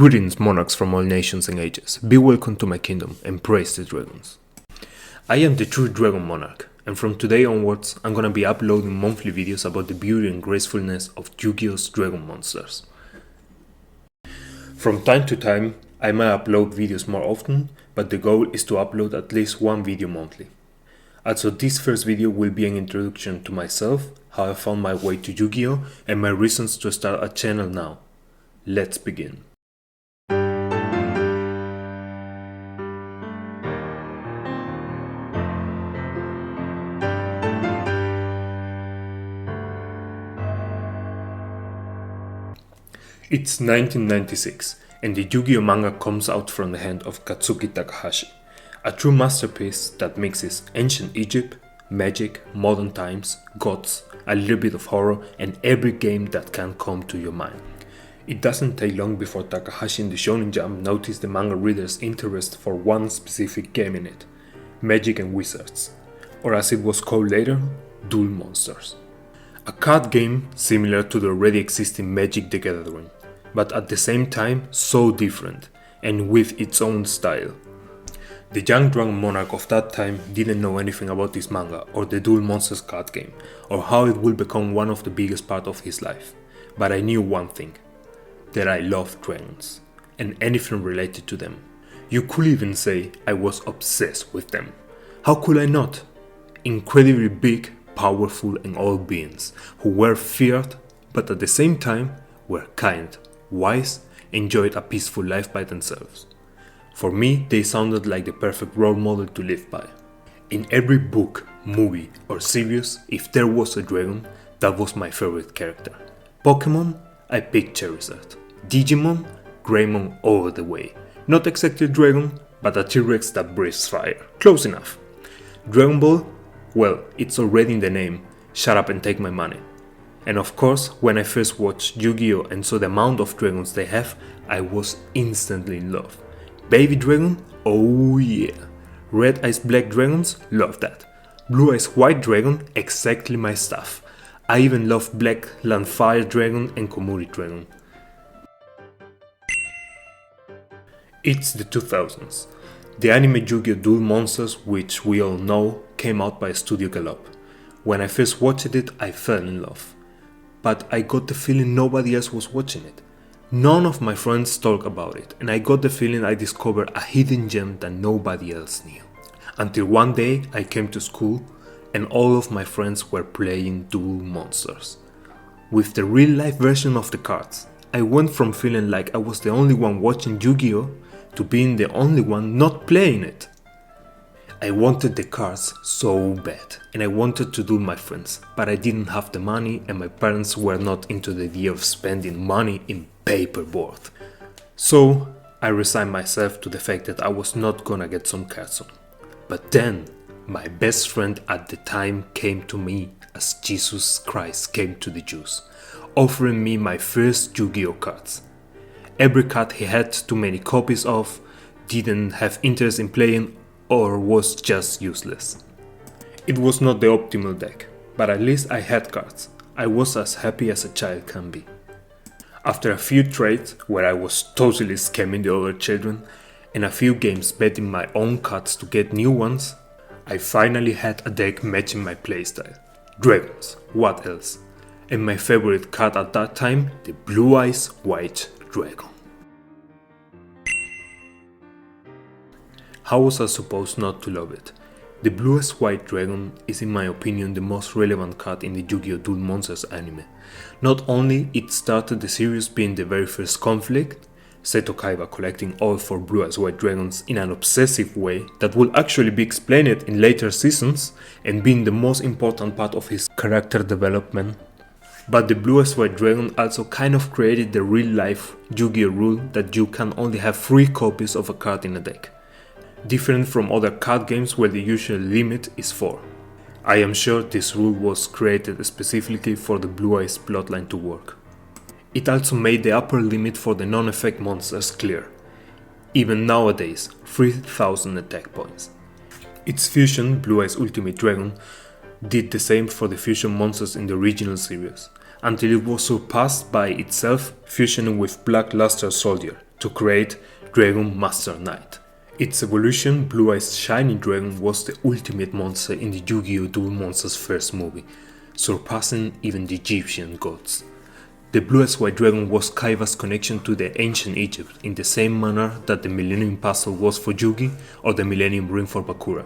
Greetings, monarchs from all nations and ages. Be welcome to my kingdom and praise the dragons. I am the true dragon monarch, and from today onwards I'm gonna be uploading monthly videos about the beauty and gracefulness of Yu-Gi-Oh's dragon monsters. From time to time I might upload videos more often, but the goal is to upload at least one video monthly. Also, this first video will be an introduction to myself, how I found my way to Yu-Gi-Oh, and my reasons to start a channel now. Let's begin. It's 1996, and the Yu-Gi-Oh manga comes out from the hand of Katsuki Takahashi, a true masterpiece that mixes ancient Egypt, magic, modern times, gods, a little bit of horror, and every game that can come to your mind. It doesn't take long before Takahashi and the Shonen Jump noticed the manga reader's interest for one specific game in it, Magic and Wizards, or as it was called later, Duel Monsters. A card game similar to the already existing Magic the Gathering, but at the same time so different, and with its own style. The young dragon monarch of that time didn't know anything about this manga or the Duel Monsters card game, or how it would become one of the biggest part of his life. But I knew one thing, that I loved dragons, and anything related to them. You could even say I was obsessed with them. How could I not? Incredibly big, powerful and old beings, who were feared, but at the same time were kind, wise, enjoyed a peaceful life by themselves. For me, they sounded like the perfect role model to live by. In every book, movie or series, if there was a dragon, that was my favorite character. Pokemon, I picked Charizard. Digimon, Greymon all the way. Not exactly a dragon, but a T-Rex that breathes fire. Close enough. Dragon Ball, well, it's already in the name. Shut up and take my money. And of course, when I first watched Yu-Gi-Oh and saw the amount of dragons they have, I was instantly in love. Baby dragon? Oh yeah. Red Eyes Black Dragons? Love that. Blue Eyes White Dragon? Exactly my stuff. I even love Black Land Fire Dragon and Komuri Dragon. It's the 2000s. The anime Yu-Gi-Oh! Duel Monsters, which we all know, came out by Studio Gallop. When I first watched it, I fell in love. But I got the feeling nobody else was watching it. None of my friends talked about it, and I got the feeling I discovered a hidden gem that nobody else knew. Until one day I came to school, and all of my friends were playing Duel Monsters. With the real life version of the cards, I went from feeling like I was the only one watching Yu-Gi-Oh! To being the only one not playing it. I wanted the cards so bad, and I wanted to duel my friends, but I didn't have the money and my parents were not into the idea of spending money in paperboard. So I resigned myself to the fact that I was not gonna get some cards on. But then, my best friend at the time came to me as Jesus Christ came to the Jews, offering me my first Yu-Gi-Oh cards. Every card he had too many copies of, didn't have interest in playing, or was just useless. It was not the optimal deck, but at least I had cards. I was as happy as a child can be. After a few trades, where I was totally scamming the other children, and a few games betting my own cards to get new ones, I finally had a deck matching my playstyle. Dragons, what else? And my favorite card at that time, the Blue Eyes White Dragon. How was I supposed not to love it? The Blue Eyes White Dragon is in my opinion the most relevant card in the Yu-Gi-Oh! Duel Monsters anime. Not only it started the series being the very first conflict, Seto Kaiba collecting all 4 Blue Eyes White Dragons in an obsessive way that will actually be explained in later seasons and being the most important part of his character development. But the Blue Eyes White Dragon also kind of created the real life Yu-Gi-Oh! Rule that you can only have 3 copies of a card in a deck. Different from other card games where the usual limit is 4. I am sure this rule was created specifically for the Blue Eyes plotline to work. It also made the upper limit for the non-effect monsters clear. Even nowadays, 3000 attack points. Its fusion, Blue Eyes Ultimate Dragon, did the same for the fusion monsters in the original series, until it was surpassed by itself, fusioning with Black Luster Soldier, to create Dragon Master Knight. Its evolution, Blue Eyes Shiny Dragon, was the ultimate monster in the Yu-Gi-Oh! Duel Monsters first movie, surpassing even the Egyptian gods. The Blue Eyes White Dragon was Kaiba's connection to the ancient Egypt in the same manner that the Millennium Puzzle was for Yugi or the Millennium Ring for Bakura.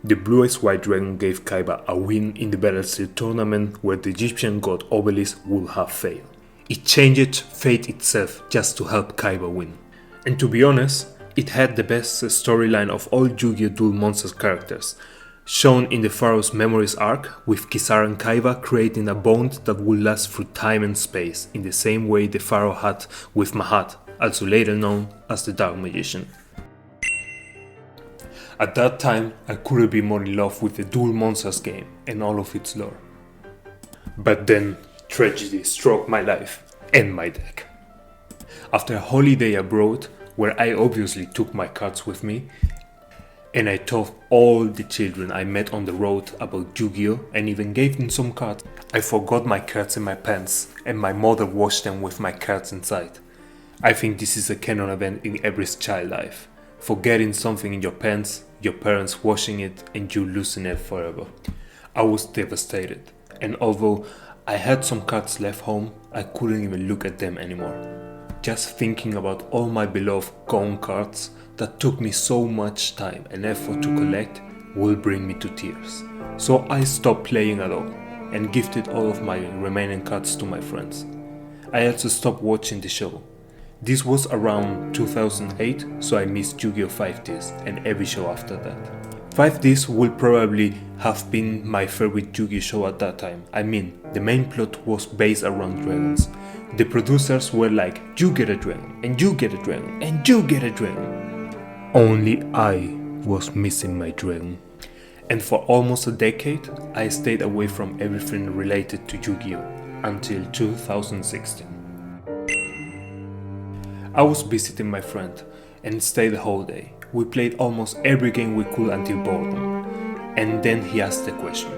The Blue Eyes White Dragon gave Kaiba a win in the Battlefield tournament where the Egyptian god Obelisk would have failed. It changed fate itself just to help Kaiba win. And to be honest, it had the best storyline of all Yu-Gi-Oh! Duel Monsters characters, shown in the Pharaoh's Memories arc, with Kisara and Kaiba creating a bond that would last through time and space, in the same way the Pharaoh had with Mahat, also later known as the Dark Magician. At that time, I couldn't be more in love with the Duel Monsters game and all of its lore. But then, tragedy struck my life and my deck. After a holiday abroad, where I obviously took my cards with me, and I told all the children I met on the road about Yu-Gi-Oh! And even gave them some cards, I forgot my cards in my pants, and my mother washed them with my cards inside. I think this is a canon event in every child life. Forgetting something in your pants, your parents washing it, and you losing it forever. I was devastated, and although I had some cards left home, I couldn't even look at them anymore. Just thinking about all my beloved gone cards that took me so much time and effort to collect will bring me to tears. So I stopped playing at all and gifted all of my remaining cards to my friends. I also stopped watching the show. This was around 2008, so I missed Yu-Gi-Oh! 5Ds and every show after that. 5Ds will probably have been my favorite Yu-Gi-Oh! Show at that time. I mean, the main plot was based around dragons. The producers were like, you get a dragon, and you get a dragon, and you get a dragon. Only I was missing my dragon. And for almost a decade, I stayed away from everything related to Yu-Gi-Oh! Until 2016. I was visiting my friend and stayed the whole day. We played almost every game we could until boredom. And then he asked a question.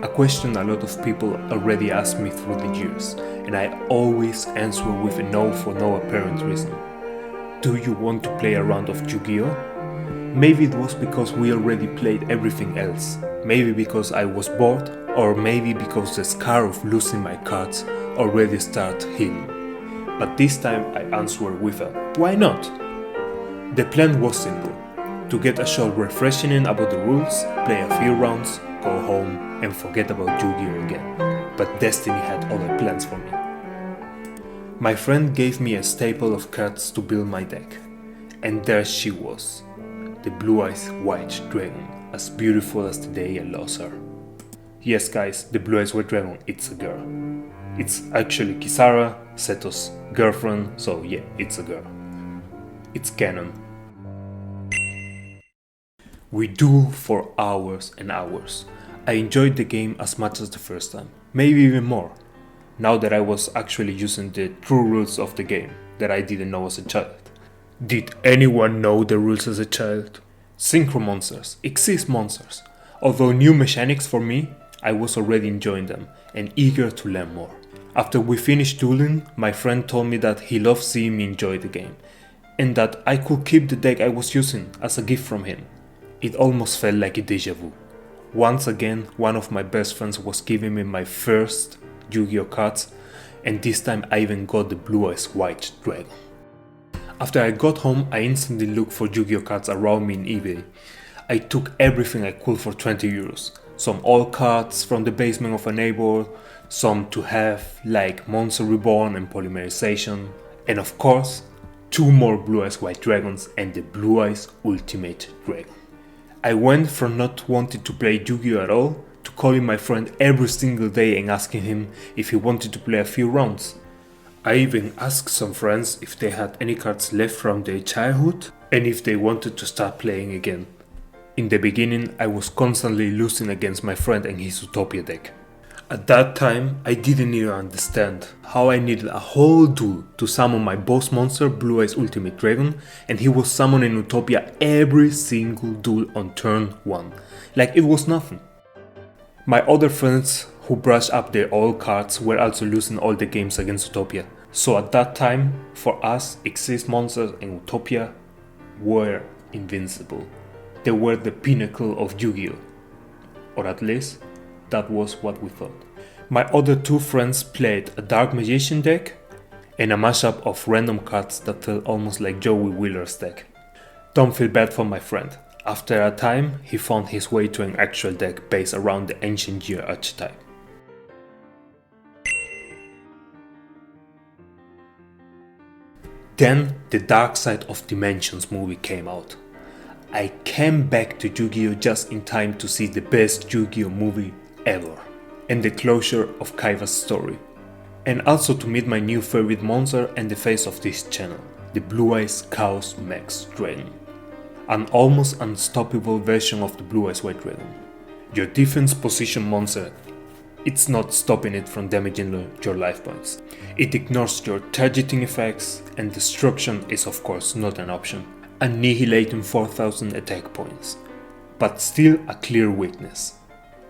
A question a lot of people already asked me through the years, and I always answer with a no for no apparent reason. Do you want to play a round of Yu-Gi-Oh? Maybe it was because we already played everything else. Maybe because I was bored, or maybe because the scar of losing my cards already started healing. But this time I answered with a why not? The plan was simple: to get a short refreshing about the rules, play a few rounds, go home and forget about Yu-Gi-Oh! Again. But destiny had other plans for me. My friend gave me a staple of cards to build my deck, and there she was, the Blue Eyes White Dragon, as beautiful as the day I lost her. Yes guys, the Blue Eyes White Dragon, it's a girl. It's actually Kisara, Seto's girlfriend, so yeah, it's a girl. It's canon. We duel for hours and hours. I enjoyed the game as much as the first time, maybe even more, now that I was actually using the true rules of the game that I didn't know as a child. Did anyone know the rules as a child? Synchro monsters, exist monsters. Although new mechanics for me, I was already enjoying them and eager to learn more. After we finished dueling, my friend told me that he loved seeing me enjoy the game, and that I could keep the deck I was using as a gift from him. It almost felt like a deja vu. Once again, one of my best friends was giving me my first Yu-Gi-Oh! Cards, and this time I even got the Blue Eyes White Dragon. After I got home, I instantly looked for Yu-Gi-Oh! Cards around me in eBay. I took everything I could for 20 euros. Some old cards from the basement of a neighbor, some to have like Monster Reborn and Polymerization, and of course, 2 more Blue Eyes White Dragons and the Blue Eyes Ultimate Dragon. I went from not wanting to play Yu-Gi-Oh! At all to calling my friend every single day and asking him if he wanted to play a few rounds. I even asked some friends if they had any cards left from their childhood and if they wanted to start playing again. In the beginning, I was constantly losing against my friend and his Utopia deck. At that time, I didn't even understand how I needed a whole duel to summon my boss monster Blue Eyes Ultimate Dragon, and he was summoning Utopia every single duel on turn 1, like it was nothing. My other friends who brushed up their old cards were also losing all the games against Utopia, So at that time, for us, Exist monsters in Utopia were invincible. They were the pinnacle of Yu-Gi-Oh! Or at least, that was what we thought. My other two friends played a Dark Magician deck and a mashup of random cards that felt almost like Joey Wheeler's deck. Don't feel bad for my friend. After a time, he found his way to an actual deck based around the Ancient Year archetype. Then, the Dark Side of Dimensions movie came out. I came back to Yu-Gi-Oh! Just in time to see the best Yu-Gi-Oh! Movie ever, and the closure of Kaiba's story. And also to meet my new favorite monster and the face of this channel, the Blue Eyes Chaos Max Dragon. An almost unstoppable version of the Blue Eyes White Dragon. Your defense position monster, it's not stopping it from damaging your life points. It ignores your targeting effects, and destruction is of course not an option, annihilating 4000 attack points. But still a clear weakness.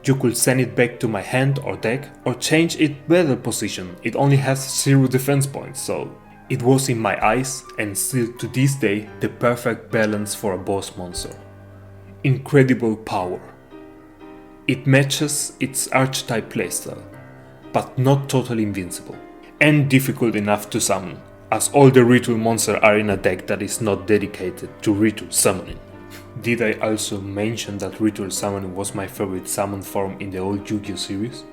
You could send it back to my hand or deck, or change its weather position. It only has 0 defense points, so it was in my eyes, and still to this day, the perfect balance for a boss monster. Incredible power. It matches its archetype playstyle, but not totally invincible. And difficult enough to summon, as all the ritual monsters are in a deck that is not dedicated to ritual summoning. Did I also mention that ritual summoning was my favorite summon form in the old Yu-Gi-Oh! Series?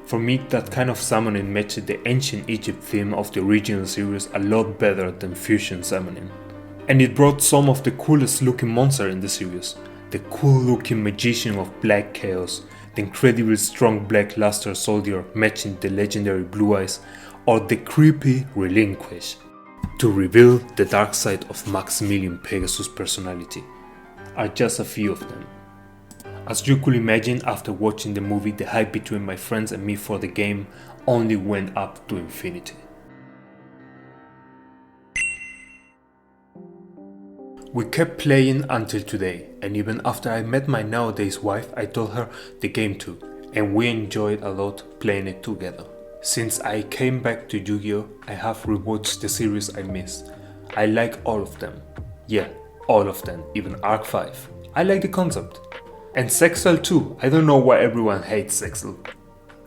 For me, that kind of summoning matched the ancient Egypt theme of the original series a lot better than fusion summoning. And it brought some of the coolest looking monsters in the series. The cool looking magician of Black Chaos, the incredibly strong Black Luster Soldier matching the legendary Blue Eyes, or the creepy Relinquish, to reveal the dark side of Maximilian Pegasus' personality, are just a few of them. As you could imagine, after watching the movie, the hype between my friends and me for the game only went up to infinity. We kept playing until today, and even after I met my nowadays wife, I told her the game too, and we enjoyed a lot playing it together. Since I came back to Yu-Gi-Oh! I have rewatched the series I missed. I like all of them. Yeah, all of them, even Arc 5. I like the concept. And Sexel too, I don't know why everyone hates Sexel.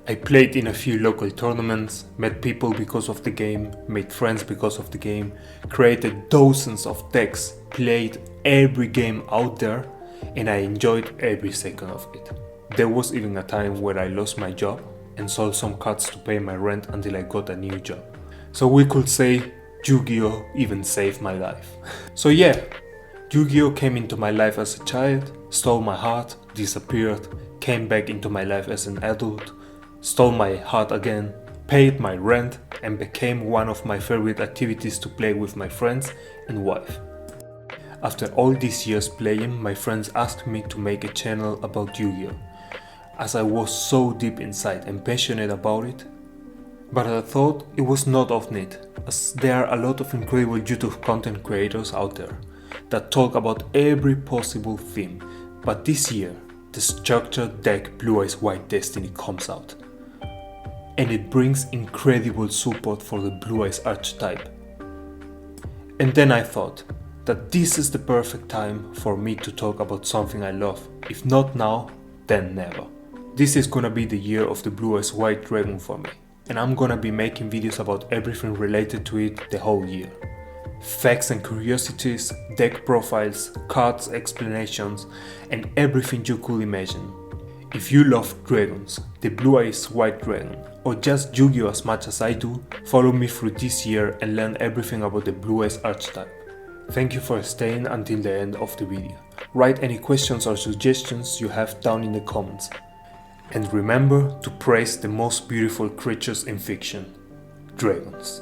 I played in a few local tournaments, met people because of the game, made friends because of the game, created dozens of decks, played every game out there, and I enjoyed every second of it. There was even a time where I lost my job and sold some cards to pay my rent until I got a new job. So we could say Yu-Gi-Oh! Even saved my life. So yeah, Yu-Gi-Oh! Came into my life as a child, stole my heart, disappeared, came back into my life as an adult, stole my heart again, paid my rent, and became one of my favorite activities to play with my friends and wife. After all these years playing, my friends asked me to make a channel about Yu-Gi-Oh! As I was so deep inside and passionate about it. But I thought it was not of need, as there are a lot of incredible YouTube content creators out there that talk about every possible theme. But this year, the structured deck Blue Eyes White Destiny comes out. And it brings incredible support for the Blue Eyes archetype. And then I thought that this is the perfect time for me to talk about something I love. If not now, then never. This is gonna be the year of the Blue Eyes White Dragon for me. And I'm gonna be making videos about everything related to it the whole year. Facts and curiosities, deck profiles, cards explanations, and everything you could imagine. If you love dragons, the Blue Eyes White Dragon, or just Yu-Gi-Oh! As much as I do, follow me through this year and learn everything about the Blue Eyes archetype. Thank you for staying until the end of the video. Write any questions or suggestions you have down in the comments. And remember to praise the most beautiful creatures in fiction, dragons.